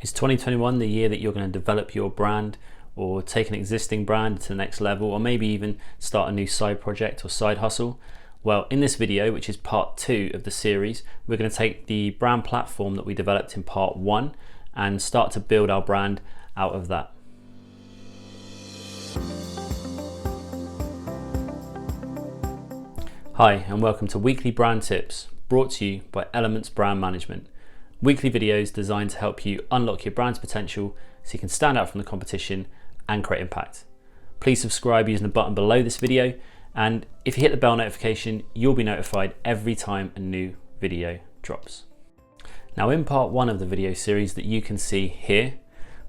Is 2021 the year that you're going to develop your brand or take an existing brand to the next level, or maybe even start a new side project or side hustle? Well, in this video, which is part 2 of the series, we're going to take the brand platform that we developed in part 1 and start to build our brand out of that. Hi, and welcome to Weekly Brand Tips, brought to you by Elements Brand Management. Weekly videos designed to help you unlock your brand's potential so you can stand out from the competition and create impact. Please subscribe using the button below this video, and if you hit the bell notification, you'll be notified every time a new video drops. Now, in part 1 of the video series that you can see here,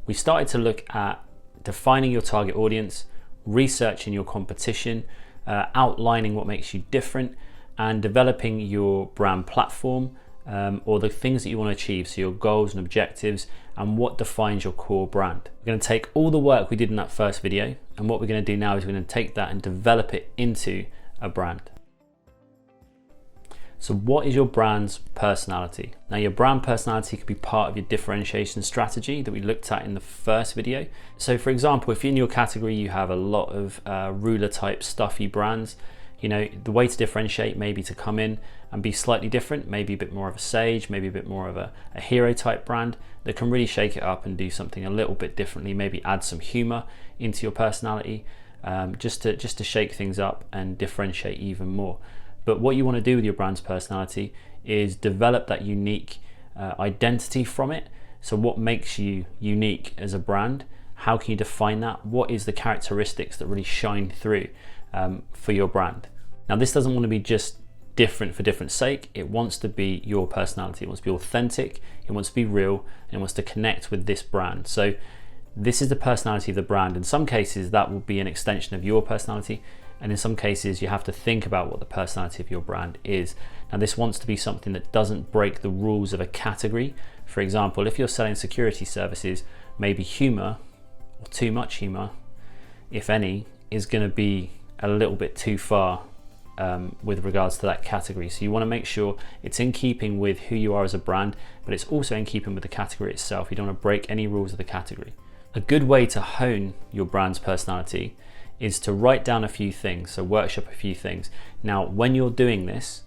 we started to look at defining your target audience, researching your competition, outlining what makes you different, and developing your brand platform, or the things that you want to achieve, so your goals and objectives and what defines your core brand. We're going to take all the work we did in that first video, and what we're going to do now is we're going to take that and develop it into a brand. So what is your brand's personality? Now, your brand personality could be part of your differentiation strategy that we looked at in the first video. So for example, if in your category you have a lot of ruler type stuffy brands, you know, the way to differentiate may be to come in and be slightly different, maybe a bit more of a sage, maybe a bit more of a hero type brand that can really shake it up and do something a little bit differently, maybe add some humor into your personality, just to shake things up and differentiate even more. But what you want to do with your brand's personality is develop that unique identity from it. So what makes you unique as a brand? How can you define that? What is the characteristics that really shine through for your brand? Now, this doesn't want to be just different for different sake. It wants to be your personality. It wants to be authentic. It wants to be real, and it wants to connect with this brand. So this is the personality of the brand. In some cases, that will be an extension of your personality, and in some cases, you have to think about what the personality of your brand is. Now, this wants to be something that doesn't break the rules of a category. For example, if you're selling security services, maybe humor, or too much humor, if any, is going to be a little bit too far with regards to that category. So you want to make sure it's in keeping with who you are as a brand, but it's also in keeping with the category itself. You don't want to break any rules of the category. A good way to hone your brand's personality is to write down a few things, so workshop a few things. Now, when you're doing this,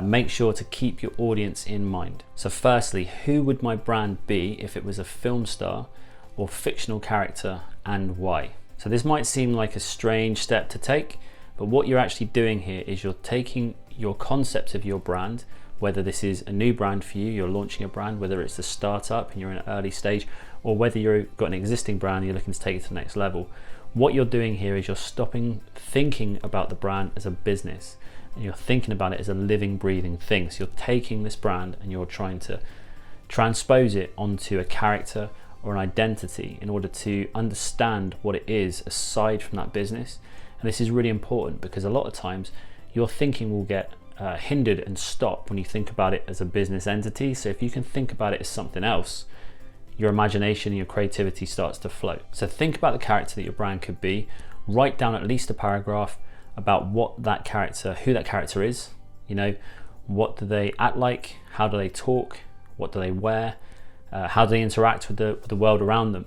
make sure to keep your audience in mind. So firstly, who would my brand be if it was a film star or fictional character, and why? So this might seem like a strange step to take, but what you're actually doing here is you're taking your concept of your brand, whether this is a new brand for you, you're launching a brand, whether it's a startup and you're in an early stage, or whether you've got an existing brand and you're looking to take it to the next level. What you're doing here is you're stopping thinking about the brand as a business, and you're thinking about it as a living, breathing thing. So you're taking this brand and you're trying to transpose it onto a character or an identity in order to understand what it is aside from that business. And this is really important because a lot of times your thinking will get hindered and stopped when you think about it as a business entity. So if you can think about it as something else, your imagination and your creativity starts to flow. So think about the character that your brand could be. Write down at least a paragraph about what that character, who that character is. You know, what do they act like? How do they talk? What do they wear? How do they interact with the world around them?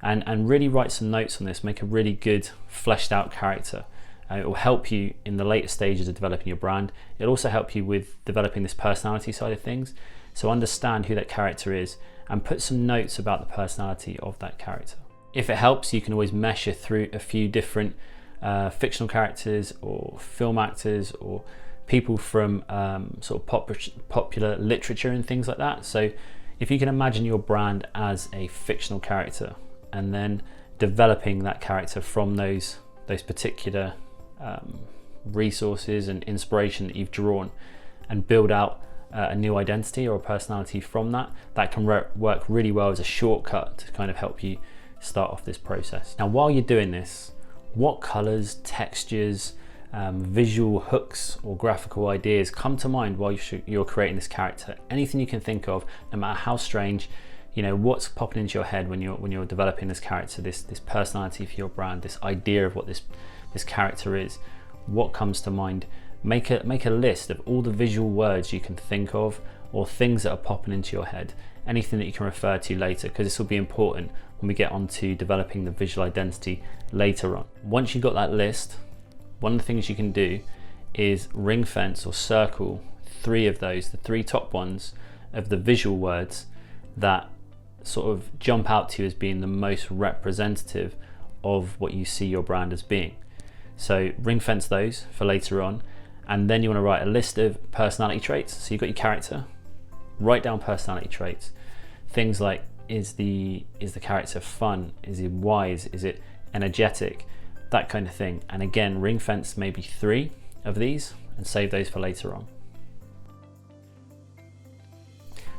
And really write some notes on this. Make a really good fleshed out character. It will help you in the later stages of developing your brand. It'll also help you with developing this personality side of things. So understand who that character is and put some notes about the personality of that character. If it helps, you can always measure through a few different fictional characters or film actors or people from sort of popular literature and things like that. So if you can imagine your brand as a fictional character and then developing that character from those particular resources and inspiration that you've drawn, and build out a new identity or a personality from that, that can work really well as a shortcut to kind of help you start off this process. Now, while you're doing this, what colors, textures, visual hooks or graphical ideas come to mind while you're creating this character? Anything you can think of, no matter how strange, you know, what's popping into your head when you're developing this character, this personality for your brand, this idea of what this character is. What comes to mind? Make a list of all the visual words you can think of or things that are popping into your head, anything that you can refer to later, because this will be important when we get on to developing the visual identity later on. Once you've got that list, one of the things you can do is ring fence or circle 3 of those, the 3 top ones of the visual words that sort of jump out to you as being the most representative of what you see your brand as being. So ring fence those for later on, and then you want to write a list of personality traits. So you've got your character, write down personality traits. Things like, is the character fun? Is it wise? Is it energetic? That kind of thing. And again, ring fence maybe 3 of these and save those for later on.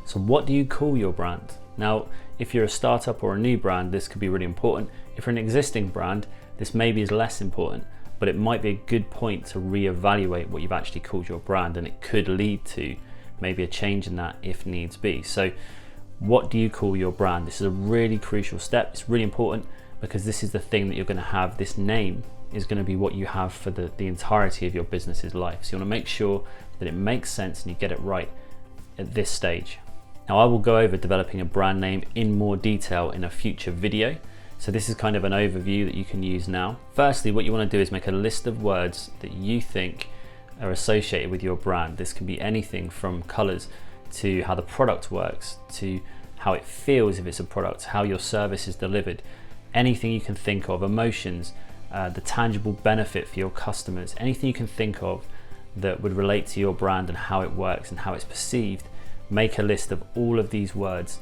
So what do you call your brand? Now, if you're a startup or a new brand, this could be really important. If you're an existing brand, this maybe is less important, but it might be a good point to reevaluate what you've actually called your brand, and it could lead to maybe a change in that if needs be. So what do you call your brand? This is a really crucial step. It's really important because this is the thing that you're going to have. This name is going to be what you have for the entirety of your business's life. So you want to make sure that it makes sense and you get it right at this stage. Now, I will go over developing a brand name in more detail in a future video. So this is kind of an overview that you can use now. Firstly, what you want to do is make a list of words that you think are associated with your brand. This can be anything from colors to how the product works, to how it feels if it's a product, how your service is delivered, anything you can think of, emotions, the tangible benefit for your customers, anything you can think of that would relate to your brand and how it works and how it's perceived. Make a list of all of these words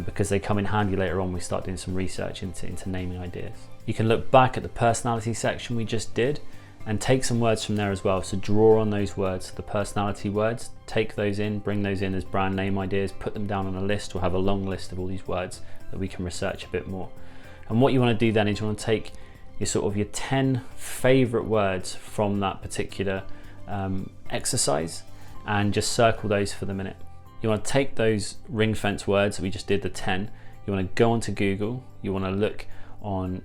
because they come in handy later on when we start doing some research into naming ideas. You can look back at the personality section we just did and take some words from there as well. So draw on those words, the personality words, take those in, bring those in as brand name ideas, put them down on a list, or have a long list of all these words that we can research a bit more. And what you want to do then is you want to take your 10 favorite words from that particular exercise and just circle those for the minute. You want to take those ring fence words that we just did, the 10, you want to go onto Google, you want to look on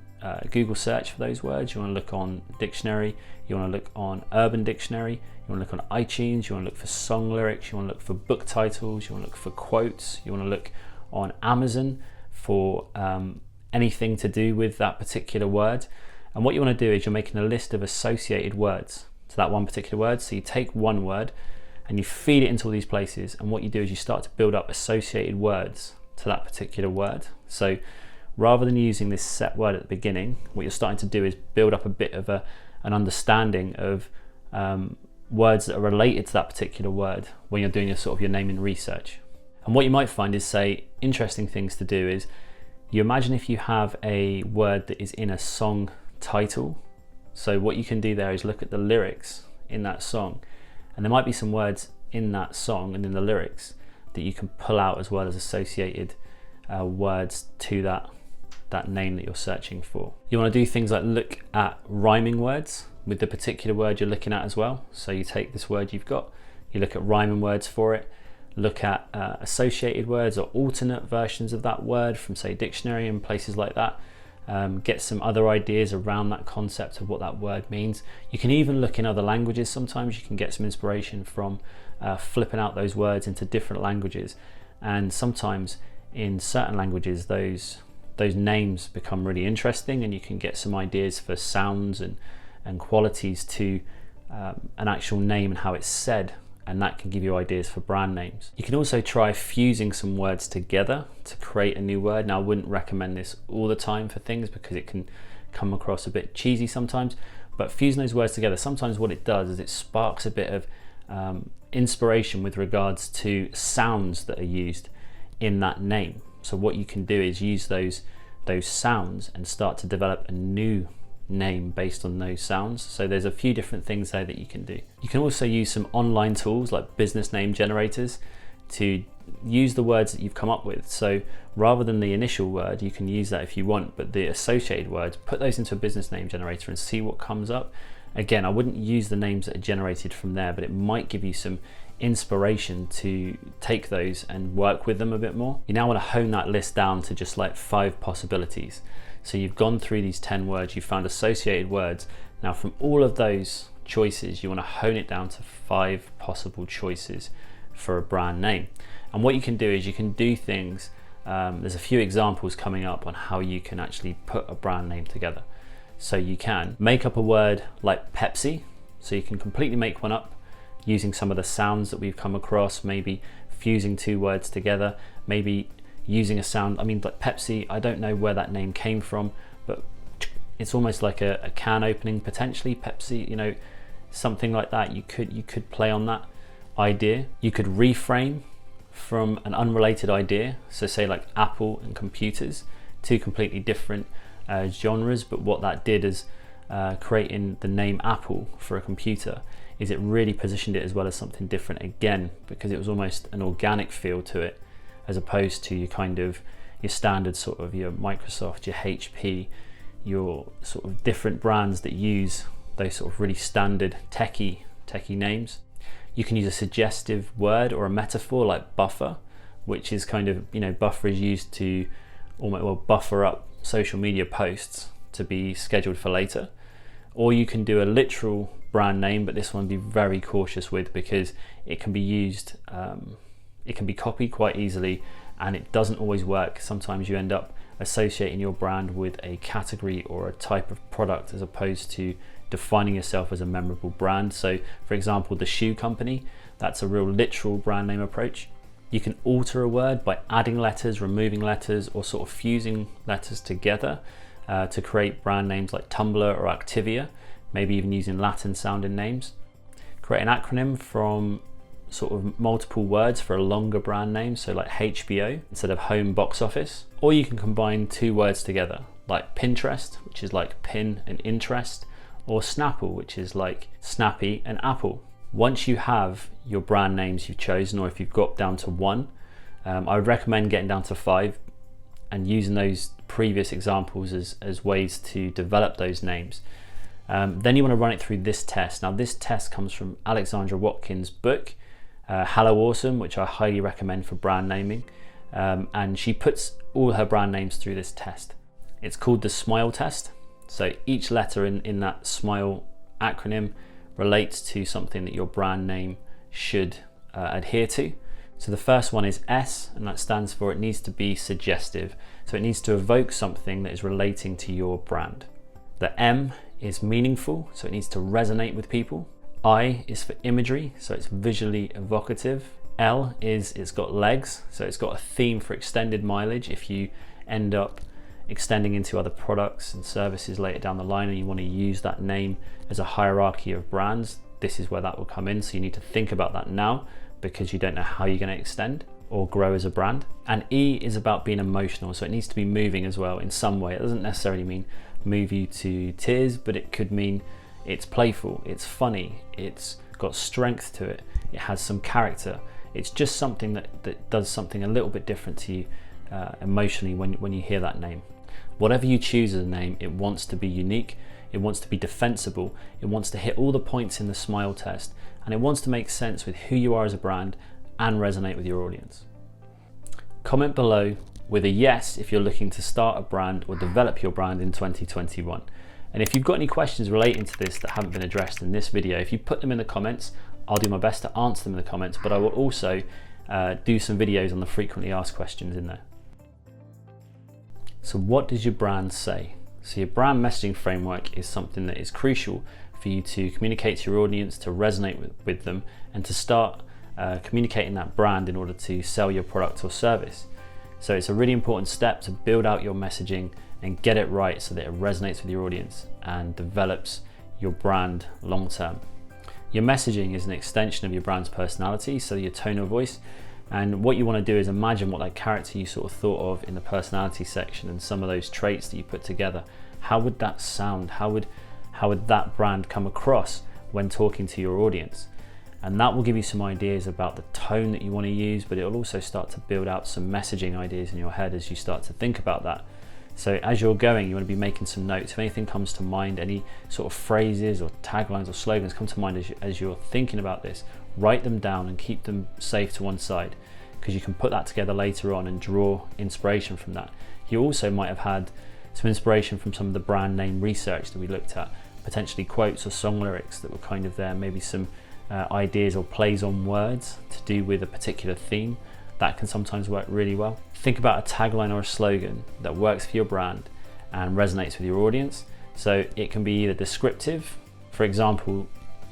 Google search for those words, you want to look on dictionary, you want to look on Urban Dictionary, you want to look on iTunes, you want to look for song lyrics, you want to look for book titles, you want to look for quotes, you want to look on Amazon for anything to do with that particular word. And what you want to do is you're making a list of associated words to that one particular word. So you take one word and you feed it into all these places, and what you do is you start to build up associated words to that particular word. So rather than using this set word at the beginning, what you're starting to do is build up a bit of an understanding of words that are related to that particular word when you're doing your naming research. And what you might find is, say, interesting things to do is you imagine if you have a word that is in a song title. So what you can do there is look at the lyrics in that song, and there might be some words in that song and in the lyrics that you can pull out as well as associated words to that name that you're searching for. You want to do things like look at rhyming words with the particular word you're looking at as well. So you take this word you've got, you look at rhyming words for it, look at associated words or alternate versions of that word from, say, dictionary and places like that. Get some other ideas around that concept of what that word means. You can even look in other languages. Sometimes you can get some inspiration from flipping out those words into different languages, and sometimes in certain languages those names become really interesting, and you can get some ideas for sounds and qualities to an actual name and how it's said, and that can give you ideas for brand names. You can also try fusing some words together to create a new word. Now, I wouldn't recommend this all the time for things because it can come across a bit cheesy sometimes, but fusing those words together, sometimes what it does is it sparks a bit of inspiration with regards to sounds that are used in that name. So what you can do is use those sounds and start to develop a new name based on those sounds. So there's a few different things there that you can do. You can also use some online tools like business name generators to use the words that you've come up with. So rather than the initial word, you can use that if you want, but the associated words, put those into a business name generator and see what comes up. Again, I wouldn't use the names that are generated from there, but it might give you some inspiration to take those and work with them a bit more. You now want to hone that list down to just like 5 possibilities. So you've gone through these 10 words, you've found associated words. Now from all of those choices, you want to hone it down to 5 possible choices for a brand name. And what you can do is you can do things, there's a few examples coming up on how you can actually put a brand name together. So you can make up a word like Pepsi, so you can completely make one up using some of the sounds that we've come across, maybe fusing two words together, maybe using a sound. I mean, like Pepsi, I don't know where that name came from, but it's almost like a can opening, potentially Pepsi, you know, something like that. You could play on that idea. You could reframe from an unrelated idea, so say like Apple and computers, two completely different genres, but what that did is creating the name Apple for a computer is it really positioned it as well as something different again, because it was almost an organic feel to it, as opposed to your kind of your standard sort of your Microsoft, your HP, your sort of different brands that use those sort of really standard techie names. You can use a suggestive word or a metaphor like buffer, which is kind of, you know, buffer is used to almost, well, buffer up social media posts to be scheduled for later. Or you can do a literal brand name, but this one be very cautious with, because it can be used, it can be copied quite easily, and it doesn't always work. Sometimes you end up associating your brand with a category or a type of product as opposed to defining yourself as a memorable brand. So for example, the shoe company, that's a real literal brand name approach. You can alter a word by adding letters, removing letters, or sort of fusing letters together to create brand names like Tumblr or Activia, maybe even using Latin sounding names. Create an acronym from sort of multiple words for a longer brand name, so like HBO instead of home box office. Or you can combine two words together, like Pinterest, which is like pin and interest, or Snapple, which is like snappy and apple. Once you have your brand names you've chosen, or if you've got down to one, I would recommend getting down to 5 and using those previous examples as ways to develop those names. Then you want to run it through this test. Now this test comes from Alexandra Watkins' book, Hello Awesome, which I highly recommend for brand naming. And she puts all her brand names through this test. It's called the SMILE test. So each letter in that SMILE acronym relates to something that your brand name should adhere to. So the first one is S, and that stands for it needs to be suggestive. So it needs to evoke something that is relating to your brand. The M is meaningful, so it needs to resonate with people. I is for imagery, so it's visually evocative. L is it's got legs, so it's got a theme for extended mileage. If you end up extending into other products and services later down the line and you want to use that name as a hierarchy of brands, this is where that will come in. So you need to think about that now, because you don't know how you're going to extend or grow as a brand. And E is about being emotional, so it needs to be moving as well in some way. It doesn't necessarily mean move you to tears, but it could mean it's playful, it's funny, it's got strength to it, it has some character. It's just something that does something a little bit different to you emotionally when you hear that name. Whatever you choose as a name, it wants to be unique, it wants to be defensible, it wants to hit all the points in the SMILE test, and it wants to make sense with who you are as a brand and resonate with your audience. Comment below with a yes if you're looking to start a brand or develop your brand in 2021. And if you've got any questions relating to this that haven't been addressed in this video, if you put them in the comments, I'll do my best to answer them in the comments, but I will also do some videos on the frequently asked questions in there. So what does your brand say? So your brand messaging framework is something that is crucial for you to communicate to your audience, to resonate with them, and to start communicating that brand in order to sell your product or service. So it's a really important step to build out your messaging and get it right so that it resonates with your audience and develops your brand long term. Your messaging is an extension of your brand's personality, so your tone of voice. And what you want to do is imagine what that character you sort of thought of in the personality section and some of those traits that you put together. How would that sound? How would that brand come across when talking to your audience? And that will give you some ideas about the tone that you want to use, but it will also start to build out some messaging ideas in your head as you start to think about that. So as you're going, you want to be making some notes. If anything comes to mind, any sort of phrases or taglines or slogans come to mind as you're thinking about this, write them down and keep them safe to one side, because you can put that together later on and draw inspiration from that. You also might have had some inspiration from some of the brand name research that we looked at, potentially quotes or song lyrics that were kind of there, maybe some ideas or plays on words to do with a particular theme. that can sometimes work really well. Think about a tagline or a slogan that works for your brand and resonates with your audience. So it can be either descriptive, for example,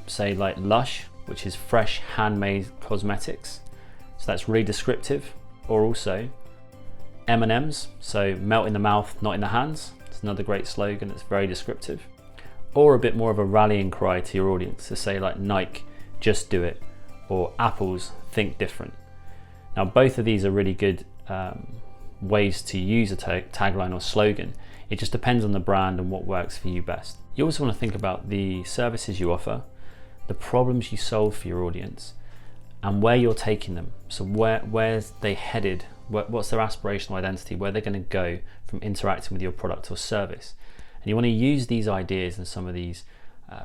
say like Lush, which is fresh handmade cosmetics. So that's really descriptive. Or also M&Ms, so melt in the mouth, not in the hands. It's another great slogan that's very descriptive. Or a bit more of a rallying cry to your audience, to say like Nike, just do it, or Apple's, think different. Now both of these are really good ways to use a tagline or slogan. It just depends on the brand and what works for you best. You also want to think about the services you offer, the problems you solve for your audience, and where you're taking them. So where's they headed? What's their aspirational identity? Where they're going to go from interacting with your product or service? And you want to use these ideas and some of these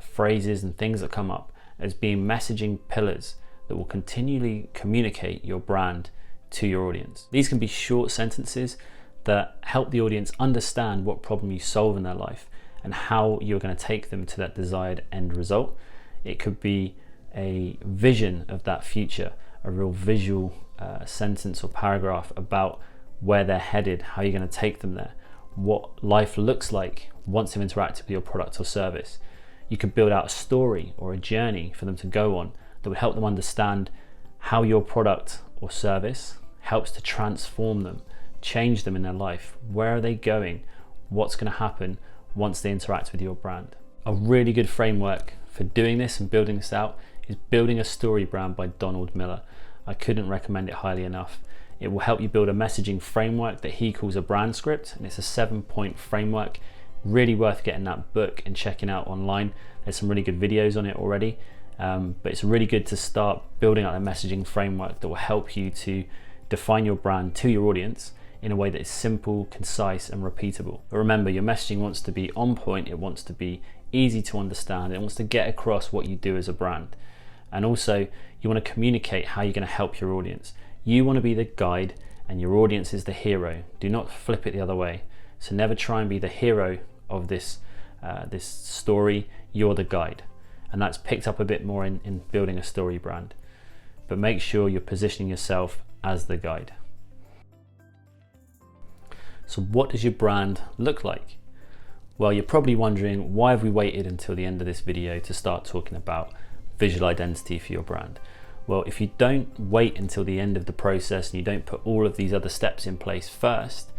phrases and things that come up as being messaging pillars that will continually communicate your brand to your audience. These can be short sentences that help the audience understand what problem you solve in their life and how you're going to take them to that desired end result. It could be a vision of that future, a real visual sentence or paragraph about where they're headed, how you're going to take them there, what life looks like once they've interacted with your product or service. You could build out a story or a journey for them to go on that would help them understand how your product or service helps to transform them, change them in their life. Where are they going? What's going to happen once they interact with your brand? A really good framework for doing this and building this out is Building a Story Brand by Donald Miller. I couldn't recommend it highly enough. It will help you build a messaging framework that he calls a brand script, and it's a 7-point framework. Really worth getting that book and checking out online. There's some really good videos on it already, but it's really good to start building out a messaging framework that will help you to define your brand to your audience in a way that is simple, concise, and repeatable. But remember, your messaging wants to be on point, it wants to be easy to understand, it wants to get across what you do as a brand. And also, you want to communicate how you're going to help your audience. You want to be the guide and your audience is the hero. Do not flip it the other way. So never try and be the hero of this story. You're the guide. And that's picked up a bit more in building a story brand. But make sure you're positioning yourself as the guide. So what does your brand look like? Well, you're probably wondering, why have we waited until the end of this video to start talking about visual identity for your brand? Well, if you don't wait until the end of the process and you don't put all of these other steps in place first,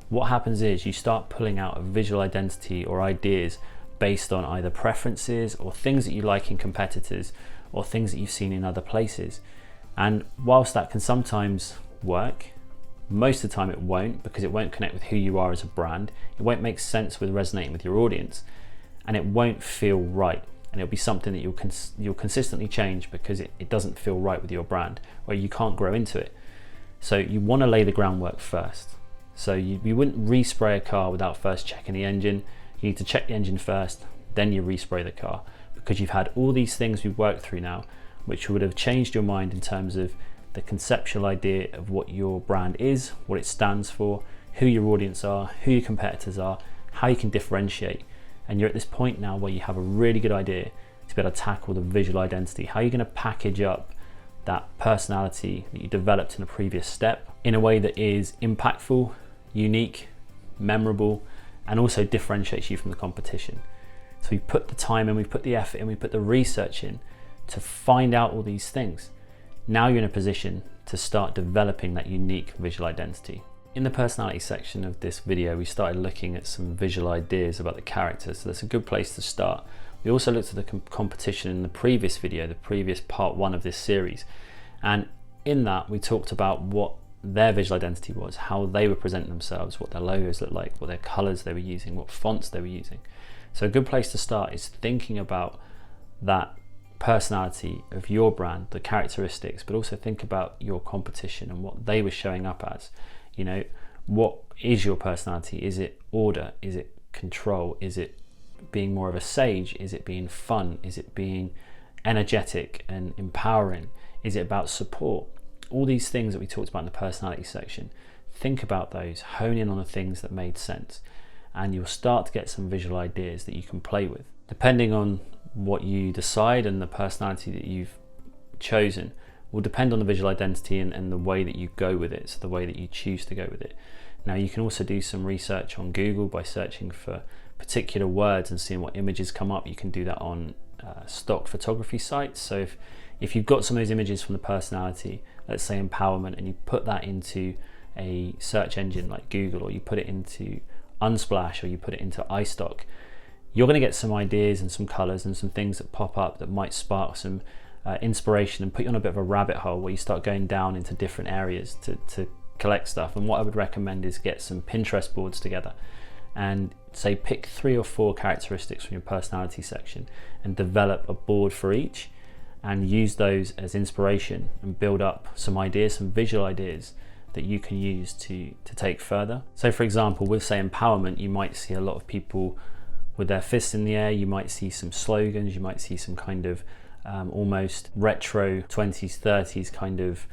what happens is you start pulling out a visual identity or ideas based on either preferences or things that you like in competitors or things that you've seen in other places. And whilst that can sometimes work, most of the time it won't, because it won't connect with who you are as a brand. It won't make sense with resonating with your audience, and it won't feel right. And it'll be something that you'll consistently change because it doesn't feel right with your brand, or you can't grow into it. So you want to lay the groundwork first. So you wouldn't respray a car without first checking the engine. You need to check the engine first, then you respray the car, because you've had all these things we've worked through now, which would have changed your mind in terms of the conceptual idea of what your brand is, what it stands for, who your audience are, who your competitors are, how you can differentiate. And you're at this point now where you have a really good idea to be able to tackle the visual identity. How are you going to package up that personality that you developed in a previous step in a way that is impactful, unique, memorable, and also differentiates you from the competition? So we put the time in, we put the effort in, we put the research in to find out all these things. Now you're in a position to start developing that unique visual identity. In the personality section of this video, we started looking at some visual ideas about the characters, so that's a good place to start. We also looked at the competition in the previous video, the previous part 1 of this series, and in that we talked about what their visual identity was, how they would present themselves, what their logos looked like, what their colors they were using, what fonts they were using. So a good place to start is thinking about that personality of your brand, the characteristics, but also think about your competition and what they were showing up as. You know, what is your personality? Is it order? Is it control? Is it being more of a sage? Is it being fun? Is it being energetic and empowering? Is it about support? All these things that we talked about in the personality section, think about those, hone in on the things that made sense, and you'll start to get some visual ideas that you can play with. Depending on what you decide and the personality that you've chosen will depend on the visual identity and the way that you go with it, so the way that you choose to go with it. Now you can also do some research on Google by searching for particular words and seeing what images come up. You can do that on stock photography sites. So if you've got some of those images from the personality, let's say empowerment, and you put that into a search engine like Google, or you put it into Unsplash, or you put it into iStock, you're going to get some ideas and some colors and some things that pop up that might spark some inspiration and put you on a bit of a rabbit hole where you start going down into different areas to collect stuff. And what I would recommend is get some Pinterest boards together and say pick 3 or 4 characteristics from your personality section and develop a board for each, and use those as inspiration and build up some ideas, some visual ideas that you can use to take further. So for example, with say empowerment, you might see a lot of people with their fists in the air. You might see some slogans, you might see some kind of almost retro 20s 30s kind of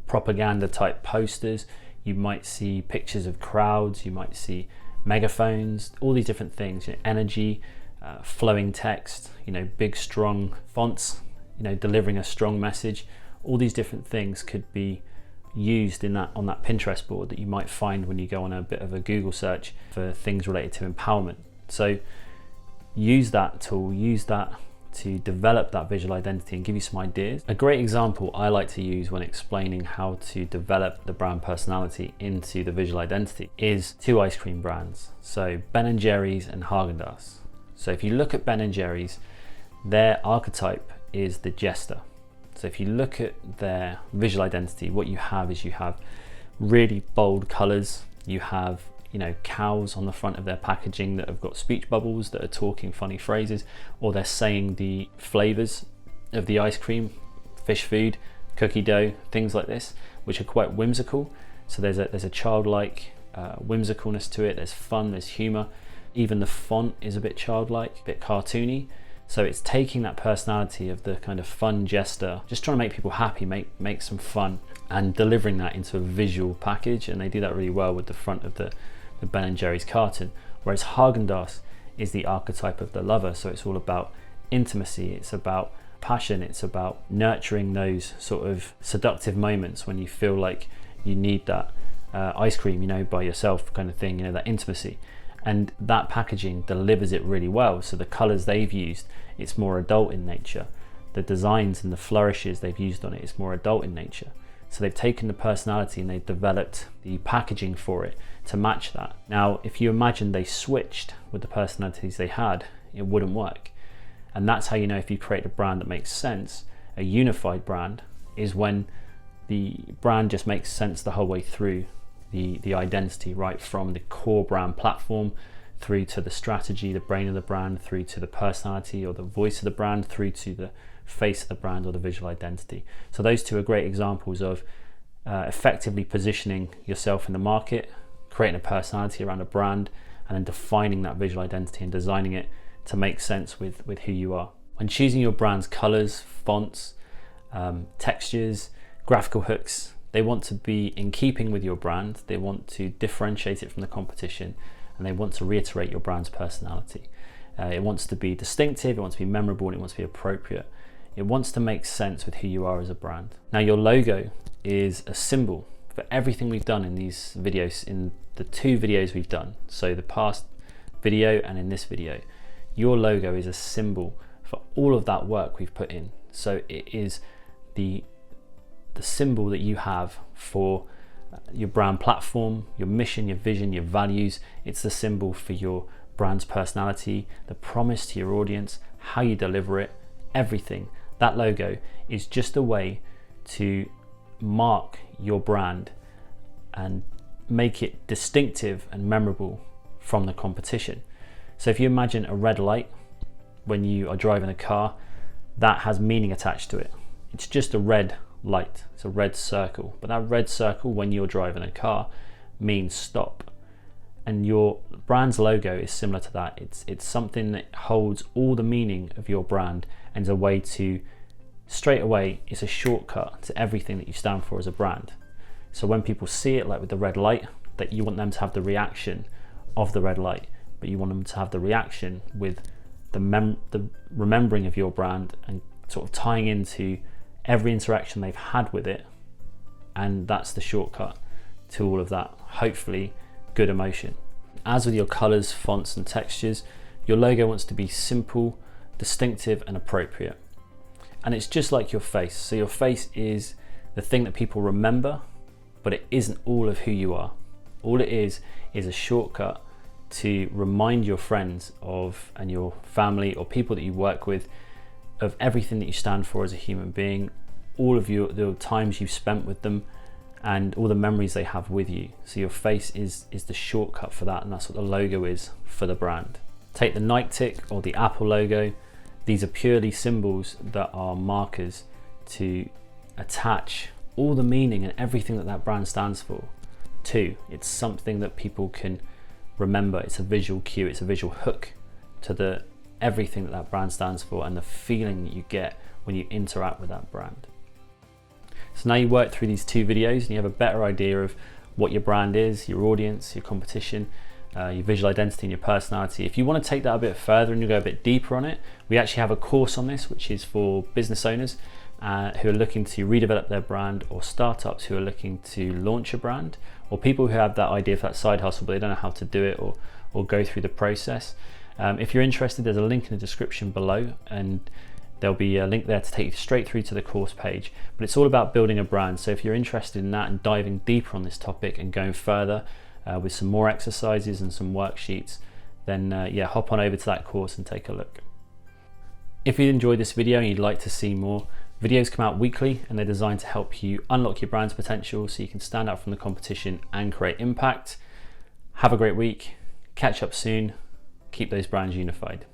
propaganda type posters. You might see pictures of crowds, you might see megaphones, all these different things, energy, flowing text, big strong fonts, delivering a strong message. All these different things could be used on that Pinterest board that you might find when you go on a bit of a Google search for things related to empowerment. So use that tool, use that to develop that visual identity and give you some ideas. A great example I like to use when explaining how to develop the brand personality into the visual identity is 2 ice cream brands, so Ben & Jerry's and Haagen-Dazs. So if you look at Ben & Jerry's, their archetype is the jester. So if you look at their visual identity, what you have is you have really bold colors, you have cows on the front of their packaging that have got speech bubbles that are talking funny phrases, or they're saying the flavors of the ice cream, fish food, cookie dough, things like this, which are quite whimsical. So there's a childlike whimsicalness to it. There's fun, there's humor. Even the font is a bit childlike, a bit cartoony. So it's taking that personality of the kind of fun jester, just trying to make people happy, make some fun, and delivering that into a visual package. And they do that really well with the front of the Ben & Jerry's carton. Whereas Haagen-Dazs is the archetype of the lover. So it's all about intimacy, it's about passion, it's about nurturing those sort of seductive moments when you feel like you need that ice cream, by yourself kind of thing, that intimacy. And that packaging delivers it really well. So the colors they've used, it's more adult in nature. The designs and the flourishes they've used on it is more adult in nature. So they've taken the personality and they've developed the packaging for it to match that. Now, if you imagine they switched with the personalities they had, it wouldn't work. And that's how you know if you create a brand that makes sense. A unified brand is when the brand just makes sense the whole way through the identity, right from the core brand platform through to the strategy, the brain of the brand, through to the personality or the voice of the brand, through to the face of the brand or the visual identity. So those 2 are great examples of effectively positioning yourself in the market, creating a personality around a brand, and then defining that visual identity and designing it to make sense with who you are. When choosing your brand's colors, fonts, textures, graphical hooks, they want to be in keeping with your brand, they want to differentiate it from the competition, and they want to reiterate your brand's personality. It wants to be distinctive, it wants to be memorable, and it wants to be appropriate. It wants to make sense with who you are as a brand. Now, your logo is a symbol for everything we've done in these videos, in the 2 videos we've done. So the past video and in this video, your logo is a symbol for all of that work we've put in. So it is the symbol that you have for your brand platform, your mission, your vision, your values. It's the symbol for your brand's personality, the promise to your audience, how you deliver it, everything. That logo is just a way to mark your brand and make it distinctive and memorable from the competition. So if you imagine a red light when you are driving a car, that has meaning attached to it. It's just a red light, it's a red circle, but that red circle when you're driving a car means stop. And your brand's logo is similar to that. It's something that holds all the meaning of your brand and is a way to, straight away, it's a shortcut to everything that you stand for as a brand. So when people see it, like with the red light, that you want them to have the reaction of the red light, but you want them to have the reaction with the remembering of your brand and sort of tying into every interaction they've had with it, and that's the shortcut to all of that, hopefully good emotion. As with your colors, fonts and textures, your logo wants to be simple, distinctive and appropriate. And it's just like your face. So your face is the thing that people remember, but it isn't all of who you are. All it is a shortcut to remind your friends of, and your family or people that you work with, of everything that you stand for as a human being, all of the times you've spent with them, and all the memories they have with you. So your face is the shortcut for that, and that's what the logo is for the brand. Take the Nike tick or the Apple logo. These are purely symbols that are markers to attach all the meaning and everything that that brand stands for to. It's something that people can remember. It's a visual cue, it's a visual hook to everything that brand stands for and the feeling that you get when you interact with that brand. So now you work through these 2 videos and you have a better idea of what your brand is, your audience, your competition, your visual identity and your personality. If you want to take that a bit further and you go a bit deeper on it, we actually have a course on this, which is for business owners who are looking to redevelop their brand, or startups who are looking to launch a brand, or people who have that idea for that side hustle but they don't know how to do it or go through the process. If you're interested, there's a link in the description below, and there'll be a link there to take you straight through to the course page. But it's all about building a brand. So if you're interested in that and diving deeper on this topic and going further with some more exercises and some worksheets, then hop on over to that course and take a look. If you enjoyed this video and you'd like to see more, videos come out weekly and they're designed to help you unlock your brand's potential so you can stand out from the competition and create impact. Have a great week. Catch up soon. Keep those brands unified.